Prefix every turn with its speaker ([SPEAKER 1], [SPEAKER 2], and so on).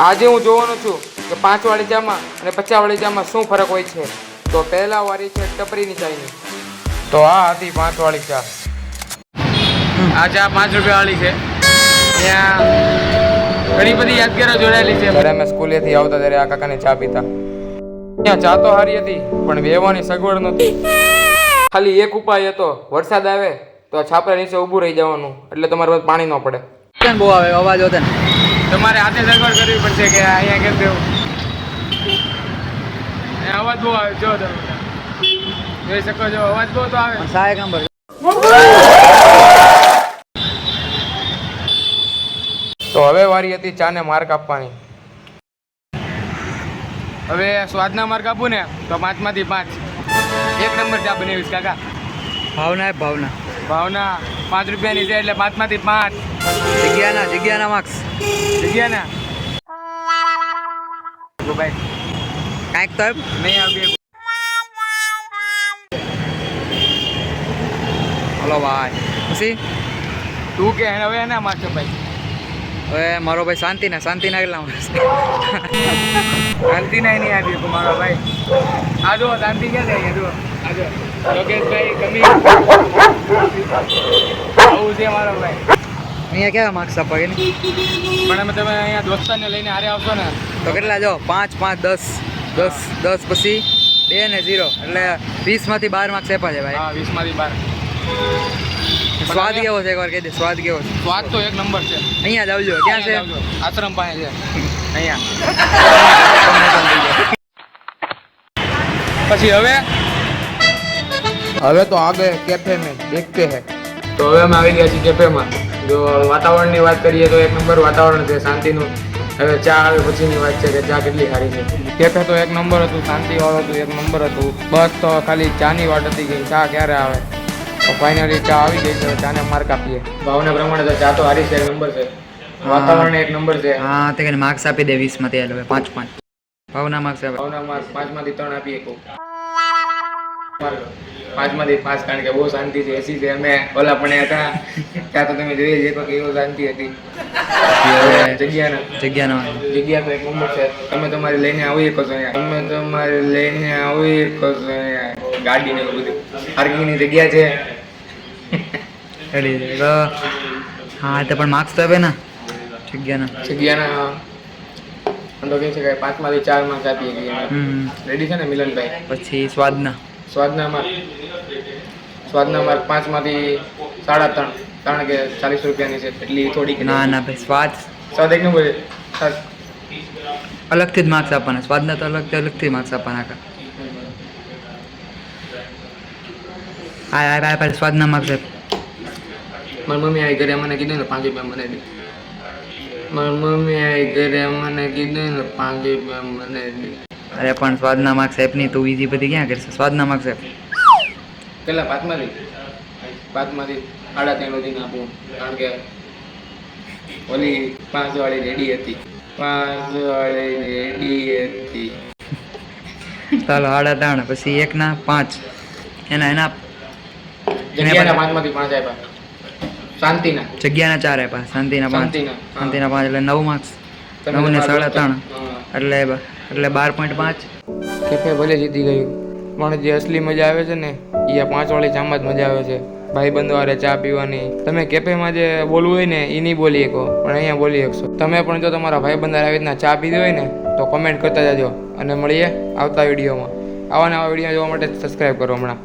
[SPEAKER 1] આજે હું જોવાનું છું કે 5 વાળી ચામાં અને 50 વાળી ચામાં શું ફરક હોય છે. તો પહેલા વાળી છે ટપરીની ચાની. તો આ હતી 5 વાળી ચા. આ ચા 5 રૂપિયા વાળી છે. અહીંયા ઘણી બધી યાદગારો જોડાયેલી છે. જ્યારે અમે સ્કૂલેથી આવતા ત્યારે આ કાકાની ચા પીતા. ત્યાં ચા તો સારી હતી પણ બેહવાની સગવડ નહોતી. ખાલી એક ઉપાય હતો, વરસાદ આવે તો છાપરા નીચે ઊભું રહી જવાનું, એટલે તમારે પાણી ન પડે.
[SPEAKER 2] બહુ આવે અવાજ હોતે ને
[SPEAKER 1] તમારે હાથે સગવડ કરવી પડશે કે અહીંયા કેમ દેવું. અવાજ બહુ આવે, જો તમે જોઈ શકો છો, અવાજ બહુ તો આવે.
[SPEAKER 2] સહાયક નંબર
[SPEAKER 1] તો હવે વારી હતી ચાને માર્ક આપવાની. હવે સ્વાદના માર્ક આપું ને તો 5 માંથી 5. 1 નંબર ચા બનાવીશ કાકા.
[SPEAKER 2] ભાવના એ ભાવના
[SPEAKER 1] ભાવના 5 રૂપિયાની છે એટલે 5 માંથી 5.
[SPEAKER 2] જગ્યાના માર્ક્સ
[SPEAKER 1] જગ્યાના ભાઈ
[SPEAKER 2] કાંઈક તો એમ
[SPEAKER 1] નહીં આવી.
[SPEAKER 2] હલો ભાઈ પછી
[SPEAKER 1] તું કે હવે એના માર્ક્સ ભાઈ.
[SPEAKER 2] હવે મારો ભાઈ શાંતિના કેટલા માર્ક્સ
[SPEAKER 1] શાંતિ નહીં આવી મારો ભાઈ. આ જો શાંતિ ક્યાં જાય જો આ જો યોગેશભાઈ કમી આવું છે મારો ભાઈ.
[SPEAKER 2] અહીંયા કેવા માર્ક્સ આપવા કે નહીં
[SPEAKER 1] પણ અમે તમે અહીંયા દોસ્તારને લઈને હારે આવશો ને
[SPEAKER 2] તો કેટલા જો 5 5 10 10 પછી 2 ને 0 એટલે 20 માંથી 12 માર્ક્સ આપ્યા છે ભાઈ.
[SPEAKER 1] હા 20 માંથી 12.
[SPEAKER 2] સ્વાદ કેવો છે એકવાર કહી દે, સ્વાદ કેવો છે?
[SPEAKER 1] સ્વાદ તો 1 નંબર છે.
[SPEAKER 2] અહીંયા જ આવજો. ક્યાં છે?
[SPEAKER 1] આશ્રમ પાસે છે અહીંયા. પછી હવે તો આગે કેફે મેં દેખતે હે. તો હવે અમે આવી ગયા છીએ કેફેમાં. જો વાતાવરણની વાત કરીએ તો 1 નંબર વાતાવરણ છે, શાંતિનું. હવે ચા આવે પછીની વાત છે કે ચા કેટલી સારી છે. કેફે તો 1 નંબર હતું, શાંતિવાળું હતું, 1 નંબર હતું. બસ તો ખાલી ચાની વાત હતી કે ચા ક્યારે આવે. તો ફાઇનલી ચા આવી ગઈ છે. ચાને માર્ક આપીએ. ભાવના પ્રમાણે તો ચા તો સારી છે, 1 નંબર છે. વાતાવરણ 1 નંબર છે.
[SPEAKER 2] હા તે કઈ માર્ક્સ આપી દે 20 માંથી. હવે 5 5 ભાવના માર્ક્સ આપે.
[SPEAKER 1] ભાવના માર્ક 5 માંથી 3 આપીએ. 5 માંથી 5 કારણ કે બહુ શાંતિ છે. એસી છે. અમે ઓલા પણ હતા ત્યાં તો તમે જોઈએ છે કે એવું શાંતિ હતી. જગ્યાનો 1 નંબર છે. તમે તમારે લઈને આવી શકો છો અહીંયા. ગાડી ને એવું બધું પાર્કિંગની જગ્યા છે.
[SPEAKER 2] હા તો પણ માર્ક્સ તો આપે ને
[SPEAKER 1] જગ્યાના તો કહી શકાય 5 માંથી 4 માર્ક્સ આપીએ છીએ. રેડી છે ને મિલનભાઈ?
[SPEAKER 2] પછી સ્વાદના
[SPEAKER 1] માર્ક 5 માંથી 3.5 કારણ કે 40 રૂપિયાની છે એટલી થોડીક.
[SPEAKER 2] ના ભાઈ સ્વાદ
[SPEAKER 1] 1 નંબર છે.
[SPEAKER 2] અલગથી જ માર્ક્સ આપવાના. સ્વાદના તો અલગથી માર્ક્સ આપવાના. આ સ્વાદના માર્ક્સ આપ.
[SPEAKER 1] મારી મમ્મી આવી ઘરે મને કીધું ને 5 રૂપિયા મને દે.
[SPEAKER 2] અરે પણ સ્વાદના માર્ક્સ આપ નહીં, તું ઈઝી બધી ક્યાં કરશે? સ્વાદના માર્ક્સ આપ.
[SPEAKER 1] પેલા 5 માંથી 3.5 સુધી આપું કારણ કે ઓલી 5 વાળી રેડી હતી.
[SPEAKER 2] ચાલો 3.5 પછી 1 ના 5 એના
[SPEAKER 1] જગ્યાના 5 માંથી 5 આપ્યા. શાંતિના
[SPEAKER 2] જગ્યાના 4 આપ્યા. શાંતિના 5 એટલે 9 માર્ક્સ. 9 ને 3.5 એટલે 12.5.
[SPEAKER 1] કેફે ભલે જીતી ગયું પણ જે અસલી મજા આવે છે ને એ 5 વાળી ચામાં જ મજા આવે છે. ભાઈબંધો હારે ચા પીવાની. તમે કેફેમાં જે બોલવું હોય ને એ નહીં બોલી શકો પણ અહીંયા બોલી શકશો. તમે પણ જો તમારા ભાઈબંધ આવી રીતના ચા પીધી હોય ને તો કોમેન્ટ કરતા જાજો અને મળીએ આવતા વિડીયોમાં. આવા નવા વિડીયો જોવા માટે સબસ્ક્રાઈબ કરો હમણાં.